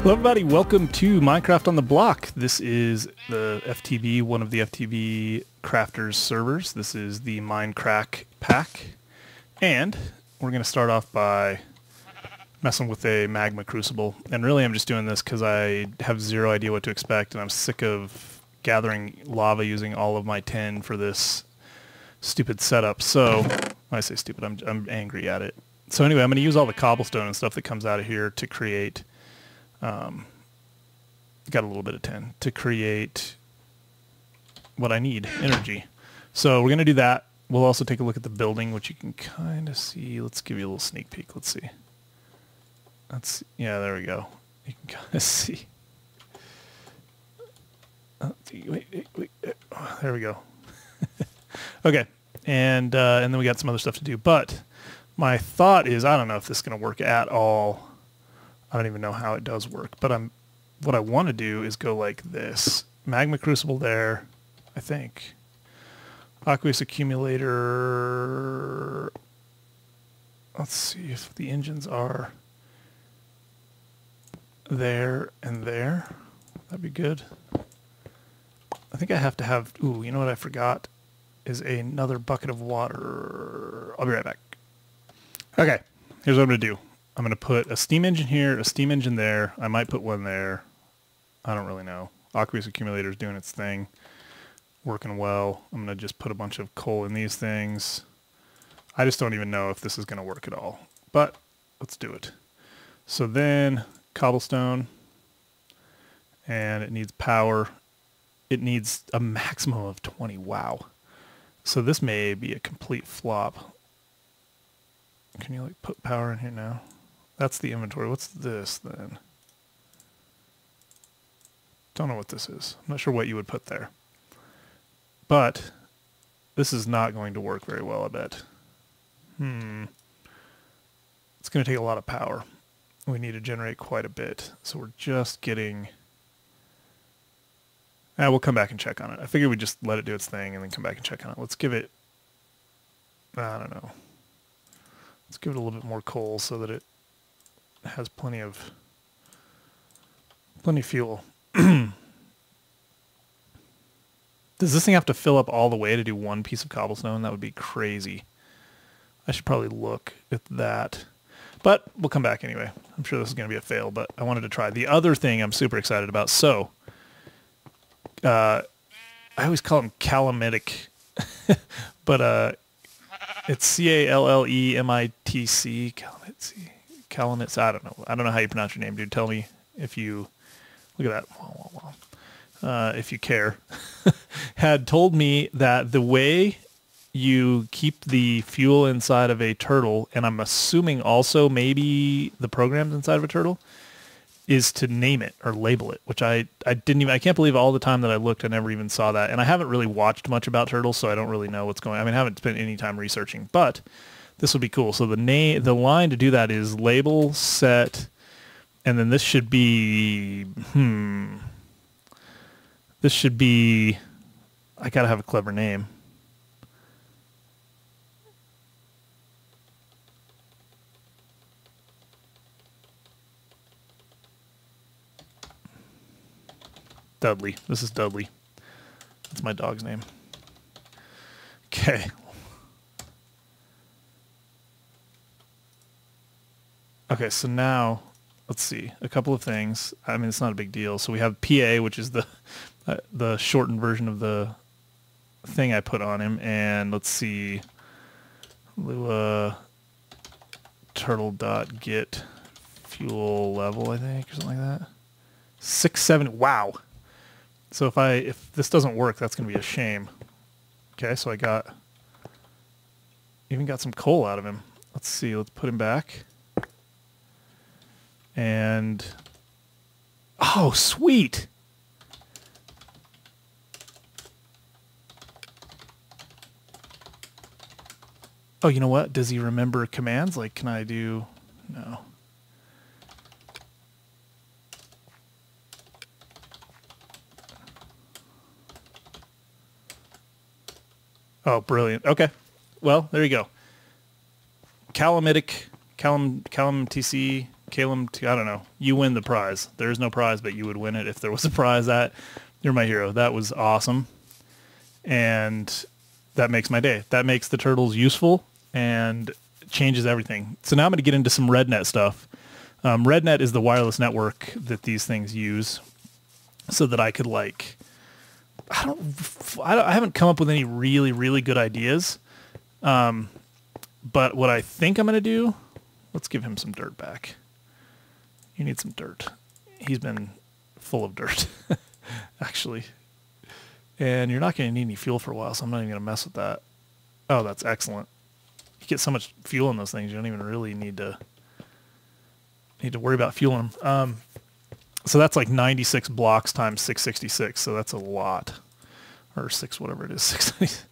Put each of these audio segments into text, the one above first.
Hello everybody, welcome to Minecraft on the Block. This is the FTB, one of the FTB Krafters servers. This is the Minecraft pack. And we're going to start off by messing with a magma crucible. And really I'm just doing this because I have zero idea what to expect and I'm sick of gathering lava using all of my tin for this stupid setup. So, when I say stupid, I'm angry at it. So anyway, I'm going to use all the cobblestone and stuff that comes out of here to create... got a little bit of tin to create what I need, energy. So we're going to do that. We'll also take a look at the building, which you can kind of see. Let's give you a little sneak peek. Let's see. Yeah, there we go. You can kind of see. Wait. Oh, there we go. Okay. And then we got some other stuff to do. But my thought is, I don't know if this is going to work at all. I don't even know how it does work, but what I want to do is go like this. Magma crucible there, I think. Aqueous accumulator. Let's see if the engines are there and there. That'd be good. I think I have to have, ooh, you know what I forgot? Is another bucket of water. I'll be right back. Okay, here's what I'm going to do. I'm going to put a steam engine here, a steam engine there. I might put one there. I don't really know. Aqueous accumulator is doing its thing. Working well. I'm going to just put a bunch of coal in these things. I just don't even know if this is going to work at all. But let's do it. So then cobblestone. And it needs power. It needs a maximum of 20. Wow. So this may be a complete flop. Can you like put power in here now? That's the inventory. What's this then? Don't know what this is. I'm not sure what you would put there. But this is not going to work very well, I bet. It's going to take a lot of power. We need to generate quite a bit. So we're just getting... we'll come back and check on it. I figured we'd just let it do its thing and then come back and check on it. Let's give it... I don't know. Let's give it a little bit more coal so that it has plenty of fuel. Does this thing have to fill up all the way to do one piece of cobblestone? That would be crazy. I should probably look at that. But we'll come back anyway. I'm sure this is going to be a fail, but I wanted to try. The other thing I'm super excited about, so I always call them calamitic, but it's C-A-L-L-E-M-I-T-C. Calamits. I don't know. I don't know how you pronounce your name, dude. Tell me if you... Look at that. If you care. Had told me that the way you keep the fuel inside of a turtle, and I'm assuming also maybe the programs inside of a turtle, is to name it or label it, which I can't believe all the time that I looked, I never even saw that. And I haven't really watched much about turtles, so I don't really know what's going on. I mean, I haven't spent any time researching, but this would be cool. So the line to do that is label, set, and then this should be, this should be, I gotta have a clever name. Dudley. This is Dudley. That's my dog's name. Okay. Okay, so now, let's see. A couple of things. I mean, it's not a big deal. So we have PA, which is the shortened version of the thing I put on him. And let's see. Lua turtle.get fuel level, I think, or something like that. 670. Wow. So if this doesn't work, that's going to be a shame. Okay, so even got some coal out of him. Let's see, let's put him back. And, oh, sweet. Oh, you know what? Does he remember commands? Like, can I do, no. Oh, brilliant. Okay. Well, there you go. Calamitic, Calam TC, Calum, I don't know. You win the prize. There's no prize, but you would win it if there was a prize. You're my hero. That was awesome. And that makes my day. That makes the turtles useful and changes everything. So now I'm going to get into some RedNet stuff. RedNet is the wireless network that these things use so that I could like, I haven't come up with any really, really good ideas. But what I think I'm going to do, let's give him some dirt back. You need some dirt. He's been full of dirt, actually. And you're not going to need any fuel for a while, so I'm not even going to mess with that. Oh, that's excellent. You get so much fuel in those things, you don't even really need to worry about fueling them. So that's like 96 blocks times 666, so that's a lot. Or 6, whatever it is, 6.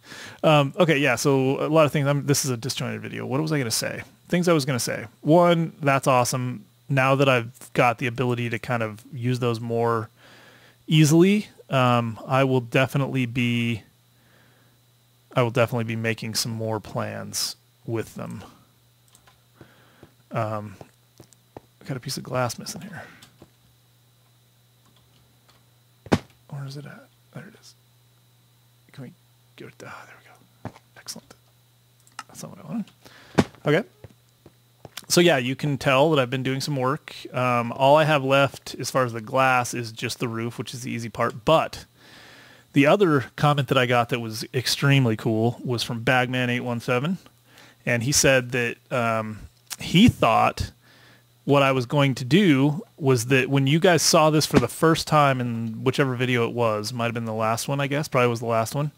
Okay, yeah, so a lot of things. This is a disjointed video. What was I going to say? Things I was going to say. One, that's awesome. Now that I've got the ability to kind of use those more easily, I will definitely be making some more plans with them. I got a piece of glass missing here. Where is it at? There it is. Can we go? There we go. Excellent. That's not what I wanted. Okay. So yeah, you can tell that I've been doing some work. All I have left as far as the glass is just the roof, which is the easy part. But the other comment that I got that was extremely cool was from Bagman817. And he said that he thought what I was going to do was that when you guys saw this for the first time in whichever video it was, might have been the last one, I guess, probably was the last one,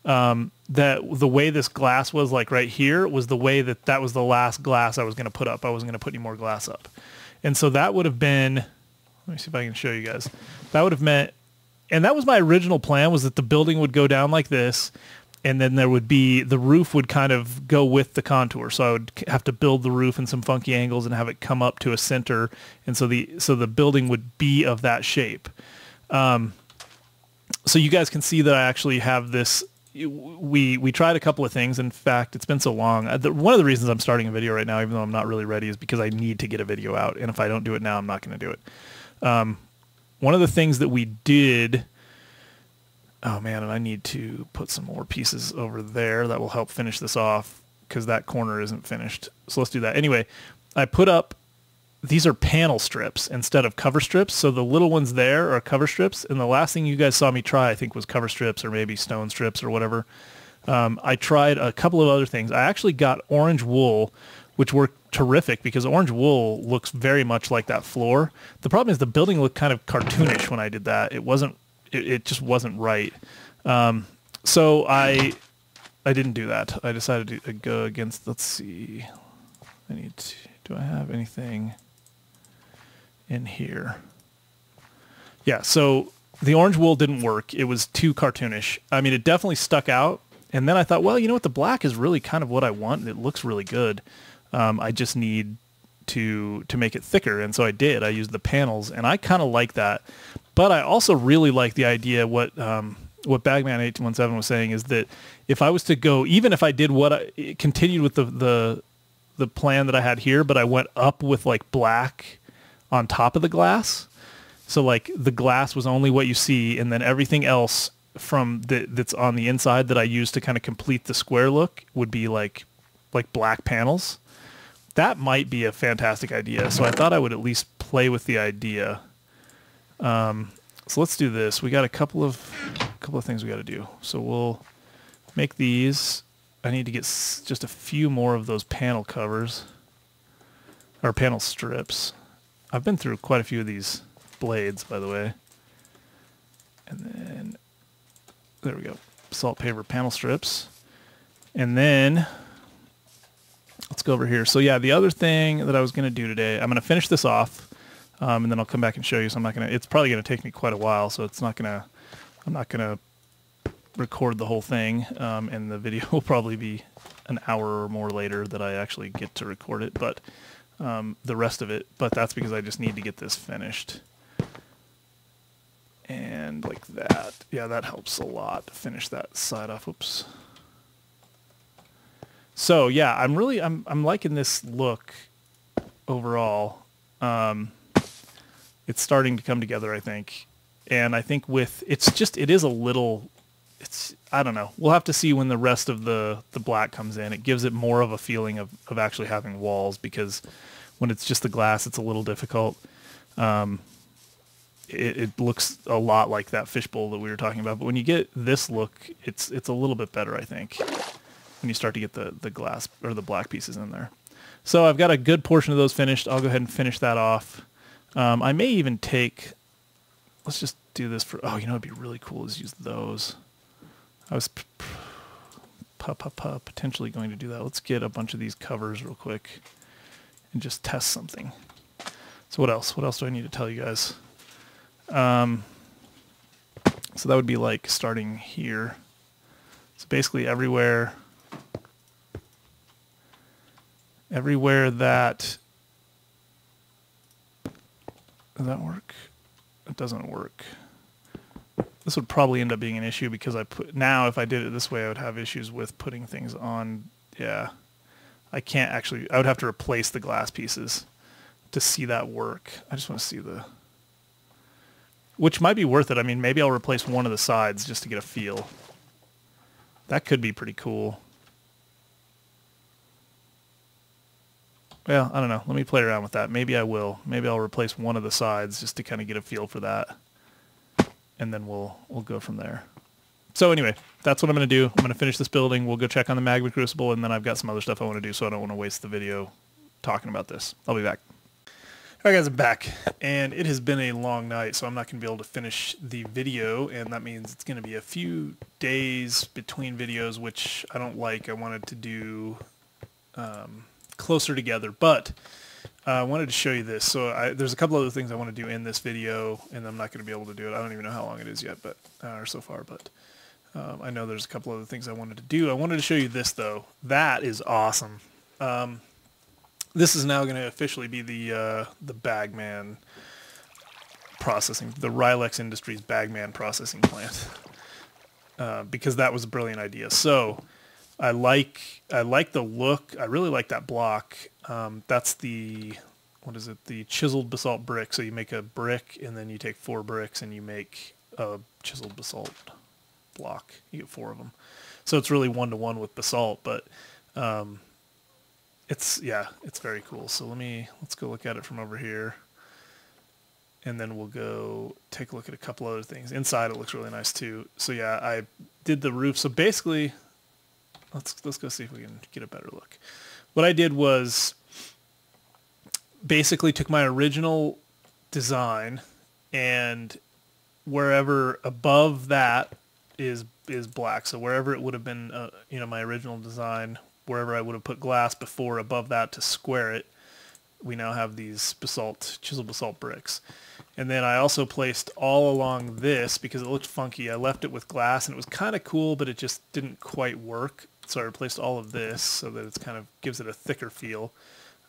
that the way this glass was like right here was the way that was the last glass I was going to put up. I wasn't going to put any more glass up. And so that would have been, let me see if I can show you guys. That would have meant, and that was my original plan, was that the building would go down like this, and then there would be, the roof would kind of go with the contour. So I would have to build the roof in some funky angles and have it come up to a center. And so the building would be of that shape. So you guys can see that I actually have this. We tried a couple of things. In fact, it's been so long. One of the reasons I'm starting a video right now, even though I'm not really ready, is because I need to get a video out. And if I don't do it now, I'm not going to do it. One of the things that we did, oh man, and I need to put some more pieces over there that will help finish this off because that corner isn't finished. So let's do that. Anyway, I put up, these are panel strips instead of cover strips. So the little ones there are cover strips. And the last thing you guys saw me try, I think, was cover strips or maybe stone strips or whatever. I tried a couple of other things. I actually got orange wool, which worked terrific because orange wool looks very much like that floor. The problem is the building looked kind of cartoonish when I did that. It just wasn't right. So I didn't do that. I decided to go against, let's see. Do I have anything in here? Yeah, so the orange wool didn't work. It was too cartoonish. I mean, it definitely stuck out. And then I thought, well, you know what? The black is really kind of what I want. It looks really good. I just need to make it thicker. And so I did. I used the panels, and I kind of like that. But I also really like the idea, what Bagman817 was saying, is that if I was to go, even if I did continued with the plan that I had here, but I went up with like black on top of the glass. So like the glass was only what you see, and then everything else that's on the inside that I used to kind of complete the square look would be like black panels. That might be a fantastic idea. So I thought I would at least play with the idea. So let's do this. We got a couple of things we got to do. So we'll make these. I need to get just a few more of those panel covers or panel strips. I've been through quite a few of these blades, by the way. And then there we go. Salt paver panel strips. And then let's go over here. So yeah, the other thing that I was going to do today, I'm going to finish this off. And then I'll come back and show you. So it's probably going to take me quite a while. So I'm not going to record the whole thing. And the video will probably be an hour or more later that I actually get to record it. But the rest of it, but that's because I just need to get this finished. And like that. Yeah, that helps a lot to finish that side off. Oops. So yeah, I'm liking this look overall. It's starting to come together, I think. And I think it is a little, I don't know. We'll have to see when the rest of the black comes in. It gives it more of a feeling of actually having walls, because when it's just the glass, it's a little difficult. It looks a lot like that fishbowl that we were talking about. But when you get this look, it's a little bit better, I think, when you start to get the glass or the black pieces in there. So I've got a good portion of those finished. I'll go ahead and finish that off. I may even let's just do this for, you know, it'd be really cool is use those. I was potentially going to do that. Let's get a bunch of these covers real quick and just test something. So what else? What else do I need to tell you guys? So that would be like starting here. So basically everywhere that, does that work? It doesn't work. This would probably end up being an issue because if I did it this way, I would have issues with putting things on. Yeah. I can't actually, I would have to replace the glass pieces to see that work. I just want to see which might be worth it. I mean, maybe I'll replace one of the sides just to get a feel. That could be pretty cool. Well, I don't know. Let me play around with that. Maybe I will. Maybe I'll replace one of the sides just to kind of get a feel for that. And then we'll go from there. So anyway, that's what I'm going to do. I'm going to finish this building. We'll go check on the magma crucible, and then I've got some other stuff I want to do, so I don't want to waste the video talking about this. I'll be back. All right, guys, I'm back, and it has been a long night, so I'm not going to be able to finish the video, and that means it's going to be a few days between videos, which I don't like. I wanted to do closer together, but I wanted to show you this. So there's a couple other things I want to do in this video, and I'm not going to be able to do it. I don't even know how long it is yet, or so far, but I know there's a couple other things I wanted to do. I wanted to show you this, though. That is awesome. This is now going to officially be the Bagman processing, the Rylex Industries Bagman processing plant, because that was a brilliant idea. So I like the look. I really like that block. That's the chiseled basalt brick. So you make a brick, and then you take 4 bricks, and you make a chiseled basalt block. You get 4 of them. So it's really 1-to-1 with basalt, but it's very cool. So let's go look at it from over here, and then we'll go take a look at a couple other things. Inside it looks really nice too. So yeah, I did the roof. So basically, let's go see if we can get a better look. What I did was basically took my original design, and wherever above that is black. So wherever it would have been, my original design, wherever I would have put glass before, above that to square it, we now have these chiseled basalt bricks. And then I also placed all along this, because it looked funky, I left it with glass, and it was kind of cool, but it just didn't quite work. So I replaced all of this so that it's kind of gives it a thicker feel.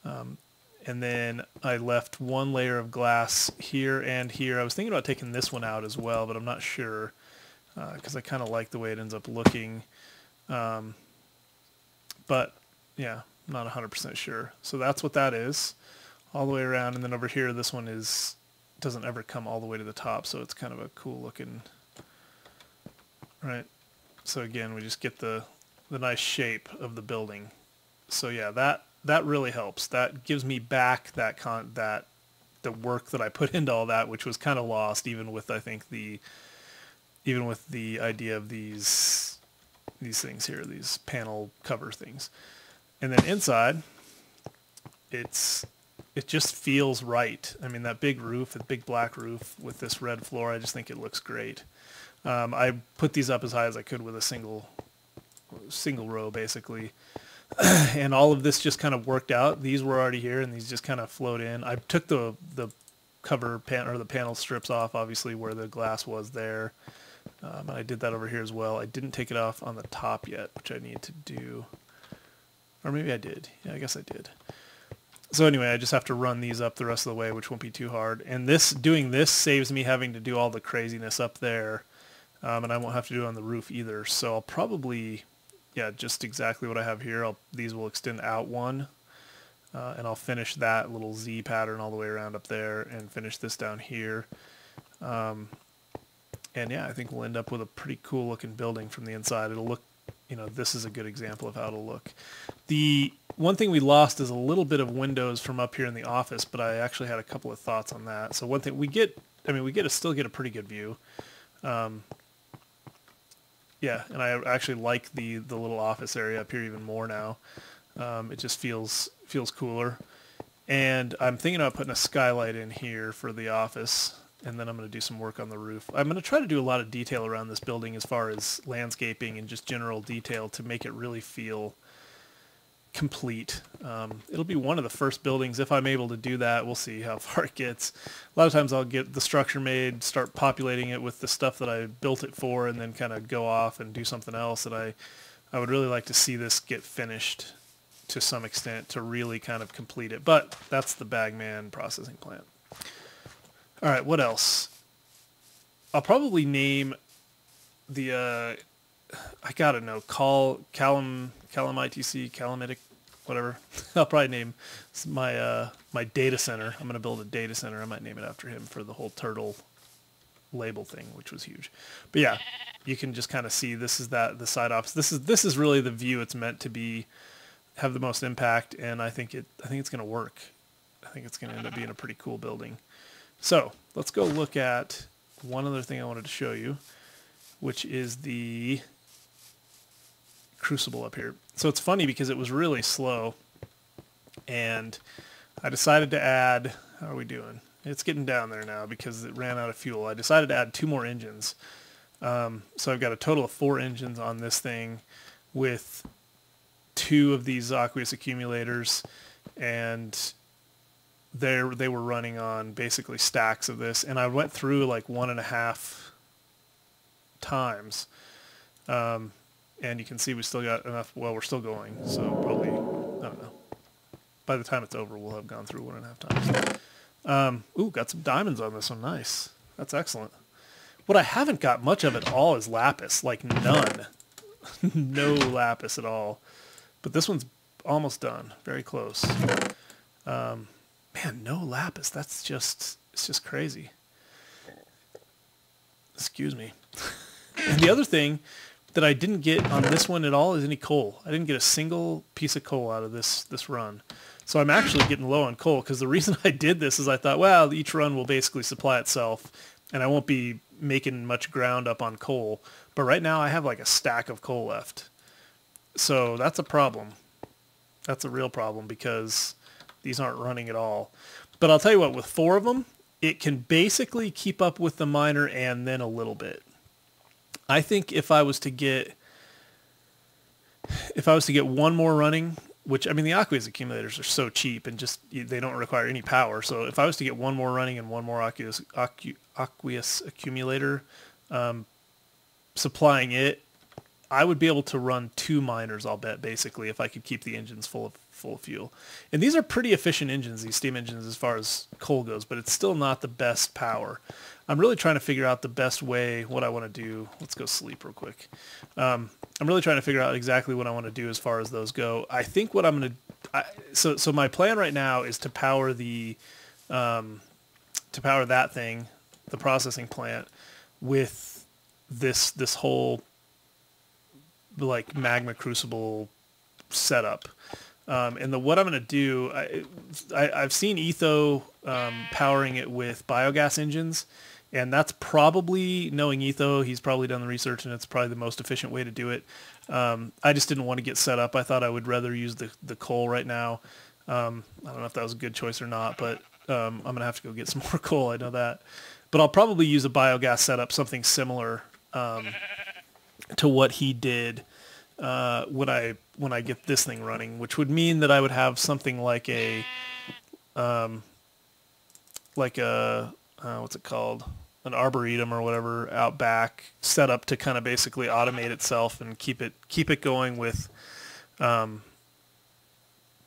And then I left 1 layer of glass here and here. I was thinking about taking this one out as well, but I'm not sure, because I kind of like the way it ends up looking. But yeah, I'm not 100% sure. So that's what that is, all the way around. And then over here, this one doesn't ever come all the way to the top, so it's kind of a cool looking, right? So again, we just get the nice shape of the building. So yeah, that really helps. That gives me back the work that I put into all that, which was kind of lost, even with the idea of these things here, these panel cover things. And then inside, it just feels right. I mean, that big roof, the big black roof with this red floor, I just think it looks great. I put these up as high as I could with a single row, basically. And all of this just kind of worked out. These were already here, and these just kind of flowed in. I took the cover or the panel strips off, obviously, where the glass was there. And I did that over here as well. I didn't take it off on the top yet, which I need to do. Or maybe I did. Yeah, I guess I did. So anyway, I just have to run these up the rest of the way, which won't be too hard. And doing this saves me having to do all the craziness up there. And I won't have to do it on the roof either. So I'll probably, just exactly what I have here. These will extend out 1. and I'll finish that little Z pattern all the way around up there and finish this down here. And yeah, I think we'll end up with a pretty cool looking building from the inside. It'll look, you know, this is a good example of how it'll look. The one thing we lost is a little bit of windows from up here in the office, but I actually had a couple of thoughts on that. So one thing we get, still get a pretty good view. Yeah, and I actually like the little office area up here even more now. It just feels cooler. And I'm thinking about putting a skylight in here for the office, and then I'm going to do some work on the roof. I'm going to try to do a lot of detail around this building as far as landscaping and just general detail to make it really feel complete. It'll be one of the first buildings. If I'm able to do that, we'll see how far it gets. A lot of times I'll get the structure made, start populating it with the stuff that I built it for, and then kind of go off and do something else. And I would really like to see this get finished to some extent to really kind of complete it. But that's the Bagman processing plant. All right, what else? I'll probably name the I gotta know, calamitic, whatever. I'll probably name my my data center. I'm gonna build a data center. I might name it after him for the whole turtle label thing, which was huge. But yeah, you can just kind of see this is the side office. This is really the view it's meant to be, have the most impact, and I think it's gonna work. I think it's gonna end up being a pretty cool building. So let's go look at one other thing I wanted to show you, which is the crucible up here. So it's funny because it was really slow, and I decided to add, how are we doing? It's getting down there now because it ran out of fuel. I decided to add 2 more engines. So I've got a total of 4 engines on this thing with 2 of these aqueous accumulators, and they were running on basically stacks of this, and I went through like 1.5 times. And you can see we still got enough. Well, we're still going, so probably, I don't know. By the time it's over, we'll have gone through 1.5 times. Ooh, got some diamonds on this one. Nice. That's excellent. What I haven't got much of at all is lapis, like none. No lapis at all. But this one's almost done. Very close. Man, no lapis. It's just crazy. Excuse me. And the other thing that I didn't get on this one at all is any coal. I didn't get a single piece of coal out of this run. So I'm actually getting low on coal, because the reason I did this is I thought, well, each run will basically supply itself, and I won't be making much ground up on coal. But right now I have like a stack of coal left. So that's a problem. That's a real problem, because these aren't running at all. But I'll tell you what, with 4 of them, it can basically keep up with the miner and then a little bit. I think if I was to get one more running, which, I mean, the aqueous accumulators are so cheap and just, they don't require any power. So if I was to get one more running and one more aqueous accumulator supplying it, I would be able to run 2 miners, I'll bet, basically, if I could keep the engines full of fuel. And these are pretty efficient engines, these steam engines, as far as coal goes, but it's still not the best power. I'm really trying to figure out the best way, what I want to do. Let's go sleep real quick. I'm really trying to figure out exactly what I want to do as far as those go. I think what I'm going to, so my plan right now is to power that thing, the processing plant, with this whole like magma crucible setup. And what I'm going to do, I've seen Etho powering it with biogas engines, and that's probably, knowing Etho, he's probably done the research, and it's probably the most efficient way to do it. I just didn't want to get set up. I thought I would rather use the coal right now. I don't know if that was a good choice or not, but I'm going to have to go get some more coal, I know that. But I'll probably use a biogas setup, something similar to what he did when I get this thing running, which would mean that I would have something like a what's it called, an arboretum or whatever out back, set up to kind of basically automate itself and keep it going with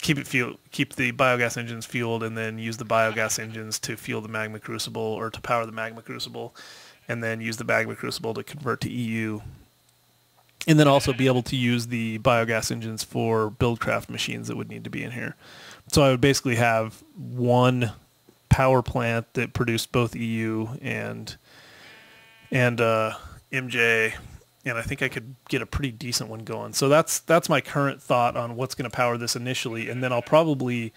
keep the biogas engines fueled, and then use the biogas engines to fuel the magma crucible, or to power the magma crucible, and then use the magma crucible to convert to EU. and then also be able to use the biogas engines for buildcraft machines that would need to be in here. So I would basically have one power plant that produced both EU and MJ, and I think I could get a pretty decent one going. So that's my current thought on what's going to power this initially, and then I'll probably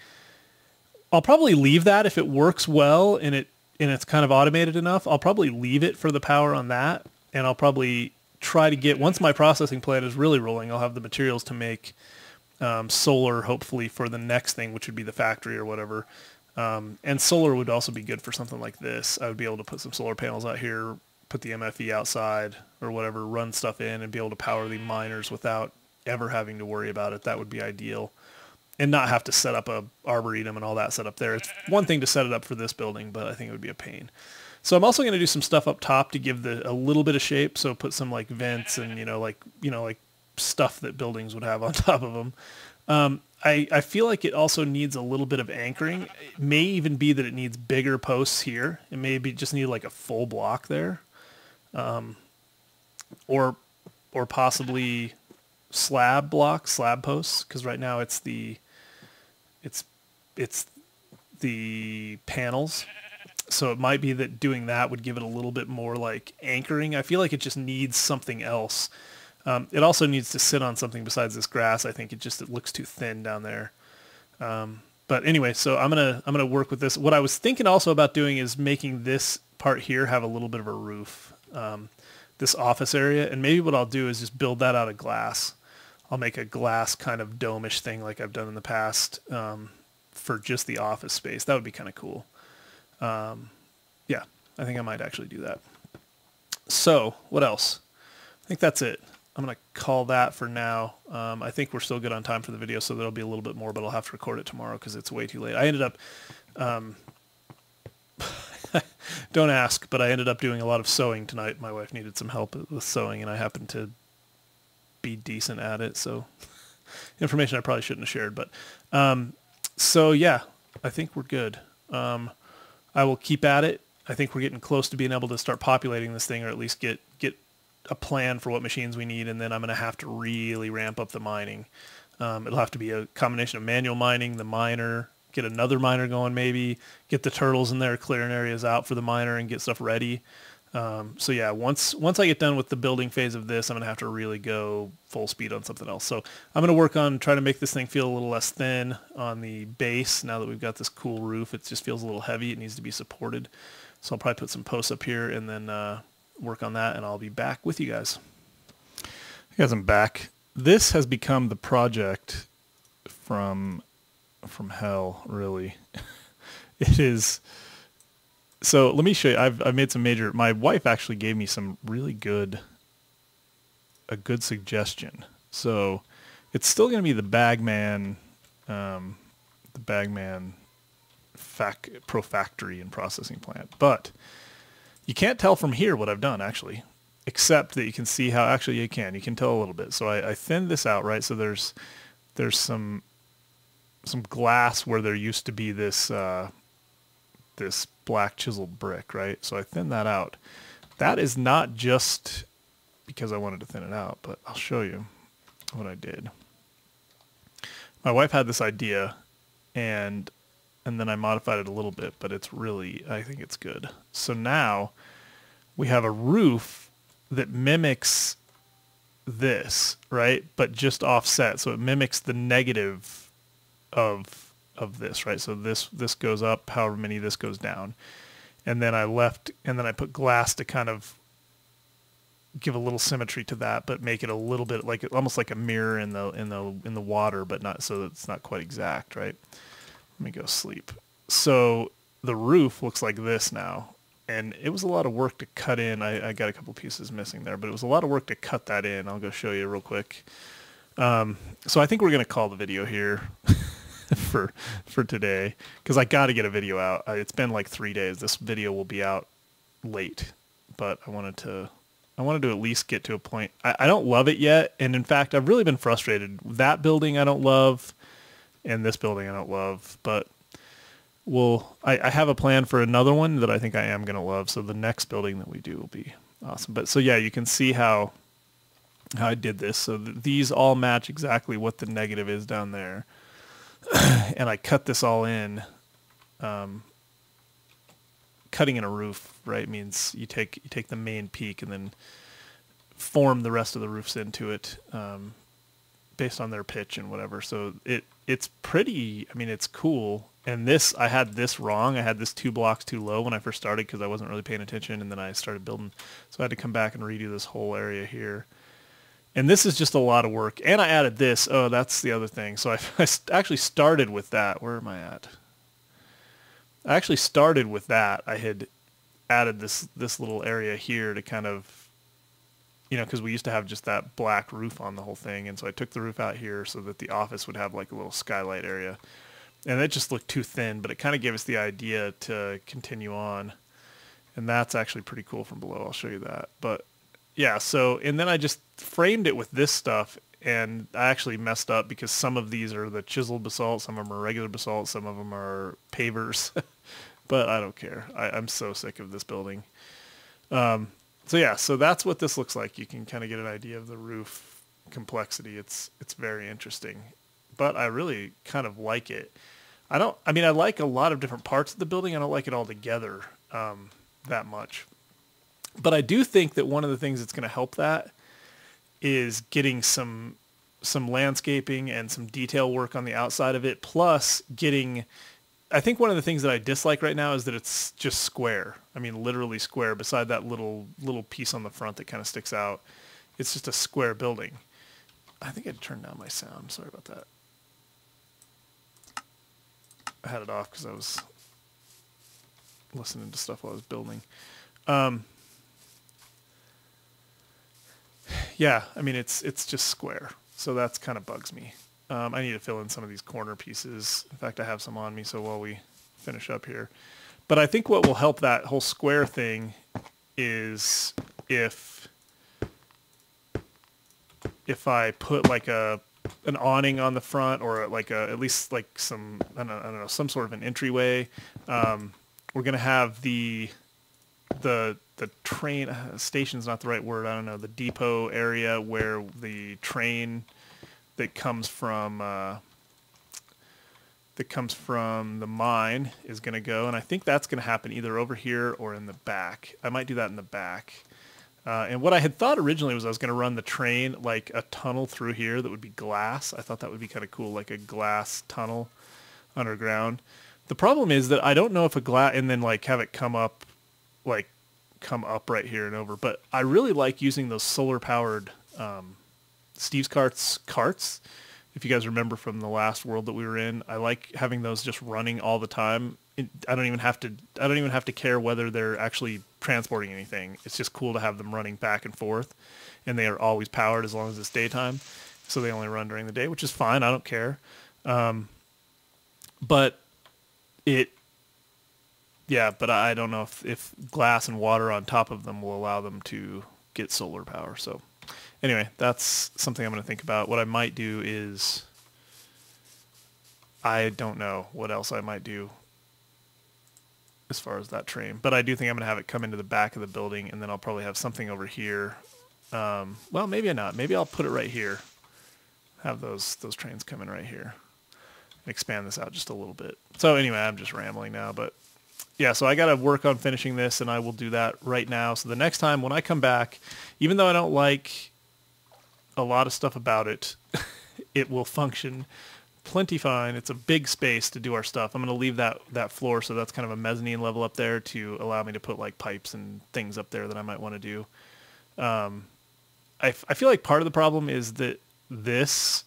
leave that if it works well and it's kind of automated enough. I'll probably leave it for the power on that, and I'll probably try to get, once my processing plant is really rolling, I'll have the materials to make solar, hopefully, for the next thing, which would be the factory or whatever. And solar would also be good for something like this. I would be able to put some solar panels out here, put the MFE outside or whatever, run stuff in, and be able to power the miners without ever having to worry about it. That would be ideal. And not have to set up a arboretum and all that set up there. It's one thing to set it up for this building, but I think it would be a pain. So I'm also going to do some stuff up top to give a little bit of shape. So put some like vents and, like stuff that buildings would have on top of them. I feel like it also needs a little bit of anchoring. It may even be that it needs bigger posts here. It may be just need like a full block there. Or possibly slab posts. Cause right now it's the panels. So it might be that doing that would give it a little bit more like anchoring. I feel like it just needs something else. It also needs to sit on something besides this grass. I think it looks too thin down there. But anyway, so I'm gonna work with this. What I was thinking also about doing is making this part here have a little bit of a roof, this office area. And maybe what I'll do is just build that out of glass. I'll make a glass kind of dome-ish thing like I've done in the past for just the office space. That would be kind of cool. Yeah, I think I might actually do that. So what else? I think that's it. I'm going to call that for now. I think we're still good on time for the video, so there'll be a little bit more, but I'll have to record it tomorrow because it's way too late. I ended up, don't ask, but I ended up doing a lot of sewing tonight. My wife needed some help with sewing, and I happened to be decent at it, so information I probably shouldn't have shared. But so yeah, I think we're good. I will keep at it. I think we're getting close to being able to start populating this thing, or at least get a plan for what machines we need, and then I'm going to have to really ramp up the mining. It'll have to be a combination of manual mining, the miner, get another miner going maybe, get the turtles in there, clearing areas out for the miner, and get stuff ready. So yeah, once I get done with the building phase of this, I'm going to have to really go full speed on something else. So I'm going to work on trying to make this thing feel a little less thin on the base. Now that we've got this cool roof, it just feels a little heavy. It needs to be supported. So I'll probably put some posts up here and then work on that, and I'll be back with you guys. Hey guys, I'm back. This has become the project from hell, really. It is. So let me show you. I've made some major. My wife actually gave me some really a good suggestion. So it's still going to be the Bagman, Pro Factory and processing plant, but you can't tell from here what I've done actually, except that you can see how actually you can tell a little bit. So I thinned this out, right? So there's some glass where there used to be this this black chiseled brick, right? So I thinned that out. That is not just because I wanted to thin it out, but I'll show you what I did. My wife had this idea, and then I modified it a little bit, but it's really, I think it's good. So now we have a roof that mimics this, right? But just offset. So it mimics the negative of this, right? So this goes up, however many this goes down. And then I put glass to kind of give a little symmetry to that, but make it a little bit like almost like a mirror in the water, but not so that it's not quite exact, right? Let me go sleep. So the roof looks like this now, and it was a lot of work to cut in. I got a couple pieces missing there, but it was a lot of work to cut that in. I'll go show you real quick. So I think we're going to call the video here for today, because I got to get a video out. It's been like 3 days. This video will be out late, but I wanted to at least get to a point. I don't love it yet, and in fact, I've really been frustrated. That building I don't love, and this building I don't love, but I have a plan for another one that I think I am going to love, so the next building that we do will be awesome. But so yeah, you can see how how I did this. So these all match exactly what the negative is down there. And I cut this all in. Cutting in a roof, right, means you take the main peak and then form the rest of the roofs into it, based on their pitch and whatever. So it's pretty, I mean, it's cool. And this, I had this wrong. I had this 2 blocks too low when I first started because I wasn't really paying attention, and then I started building. So I had to come back and redo this whole area here. And this is just a lot of work. And I added this. Oh, that's the other thing. So I actually started with that. Where am I at? I actually started with that. I had added this little area here to kind of, you know, because we used to have just that black roof on the whole thing. And so I took the roof out here so that the office would have like a little skylight area. And that just looked too thin, but it kind of gave us the idea to continue on. And that's actually pretty cool from below. I'll show you that. But yeah, so, and then I just framed it with this stuff, and I actually messed up because some of these are the chiseled basalt, some of them are regular basalt, some of them are pavers. But I don't care. I'm so sick of this building. So yeah, so that's what this looks like. You can kind of get an idea of the roof complexity. It's very interesting, but I really kind of like it. I mean, I like a lot of different parts of the building. I don't like it all together that much. But I do think that one of the things that's going to help that is getting some landscaping and some detail work on the outside of it, plus getting, I think one of the things that I dislike right now is that it's just square. I mean, literally square, beside that little piece on the front that kind of sticks out. It's just a square building. I think I turned down my sound. Sorry about that. I had it off because I was listening to stuff while I was building. Yeah, I mean, it's just square. So that's kind of bugs me. I need to fill in some of these corner pieces. In fact, I have some on me, so while we finish up here. But I think what will help that whole square thing is if I put like an awning on the front, or like at least like some, I don't know, some sort of an entryway. We're gonna have the train station's not the right word. I don't know, the depot area where the train that comes from the mine is going to go, and I think that's going to happen either over here or in the back. I might do that in the back. And what I had thought originally was I was going to run the train like a tunnel through here that would be glass. I thought that would be kind of cool, like a glass tunnel underground. The problem is that I don't know if a glass, and then like have it come up right here and over. But I really like using those solar powered Steve's carts. If you guys remember from the last world that we were in, I like having those just running all the time. I don't even have to care whether they're actually transporting anything. It's just cool to have them running back and forth, and they are always powered as long as it's daytime. So they only run during the day, which is fine. I don't care. But I don't know if glass and water on top of them will allow them to get solar power. So anyway, that's something I'm going to think about. What I might do is, I don't know what else I might do as far as that train, but I do think I'm going to have it come into the back of the building, and then I'll probably have something over here. Well, maybe not. Maybe I'll put it right here. Have those trains come in right here and expand this out just a little bit. So anyway, I'm just rambling now, but yeah, so I got to work on finishing this, and I will do that right now. So the next time when I come back, even though I don't like a lot of stuff about it, it will function plenty fine. It's a big space to do our stuff. I'm going to leave that floor, so that's kind of a mezzanine level up there to allow me to put like pipes and things up there that I might want to do. I feel like part of the problem is that the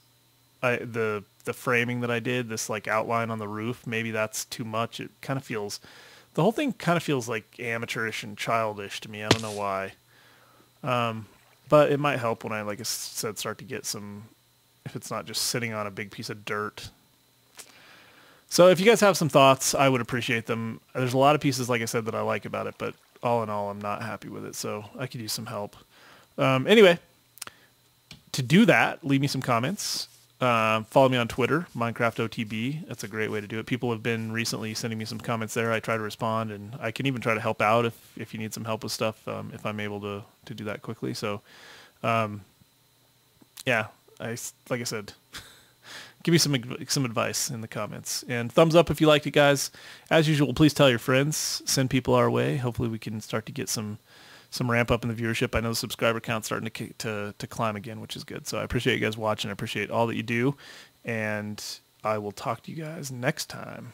framing that I did, this like outline on the roof, maybe that's too much. It kind of feels, the whole thing kind of feels like amateurish and childish to me. I don't know why. But it might help when I, like I said, start to get some, if it's not just sitting on a big piece of dirt. So if you guys have some thoughts, I would appreciate them. There's a lot of pieces, like I said, that I like about it, but all in all, I'm not happy with it. So I could use some help. Anyway, to do that, leave me some comments. Follow me on Twitter, MinecraftOTB. That's a great way to do it. People have been recently sending me some comments there. I try to respond, and I can even try to help out if you need some help with stuff, if I'm able to do that quickly. So yeah, like I said, give me some advice in the comments, and thumbs up if you liked it, guys. As usual, please tell your friends, send people our way. Hopefully we can start to get some ramp up in the viewership. I know the subscriber count's starting to climb again, which is good. So I appreciate you guys watching. I appreciate all that you do, and I will talk to you guys next time.